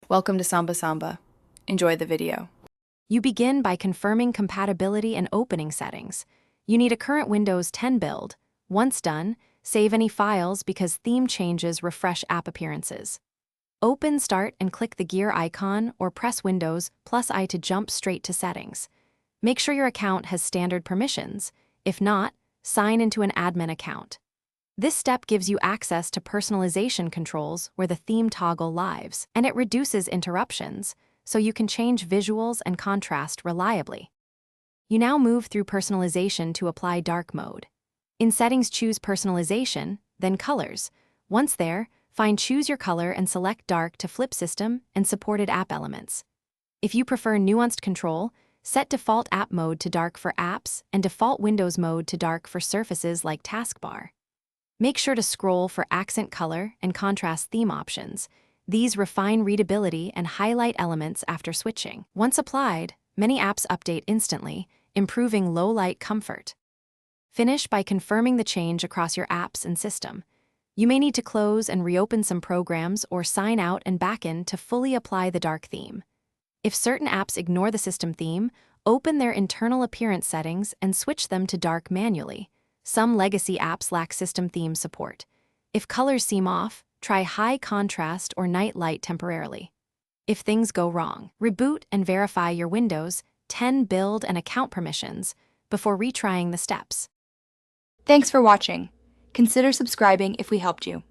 Welcome to Samba Samba. Enjoy the video. You begin by confirming compatibility and opening settings. You need a current Windows 10 build. Once done, save any files because theme changes refresh app appearances. Open Start and click the gear icon or press Windows +I to jump straight to settings. Make sure your account has standard permissions. If not, sign into an admin account. This step gives you access to personalization controls where the theme toggle lives, and it reduces interruptions, so you can change visuals and contrast reliably. You now move through personalization to apply dark mode. In settings, choose personalization, then colors. Once there, find choose your color and select dark to flip system and supported app elements. If you prefer nuanced control, set default app mode to dark for apps and default Windows mode to dark for surfaces like taskbar. Make sure to scroll for accent color and contrast theme options. These refine readability and highlight elements after switching. Once applied, many apps update instantly, improving low-light comfort. Finish by confirming the change across your apps and system. You may need to close and reopen some programs or sign out and back in to fully apply the dark theme. If certain apps ignore the system theme, open their internal appearance settings and switch them to dark manually. Some legacy apps lack system theme support. If colors seem off, try high contrast or night light temporarily. If things go wrong, reboot and verify your Windows 10 build and account permissions before retrying the steps. Thanks for watching. Consider subscribing if we helped you.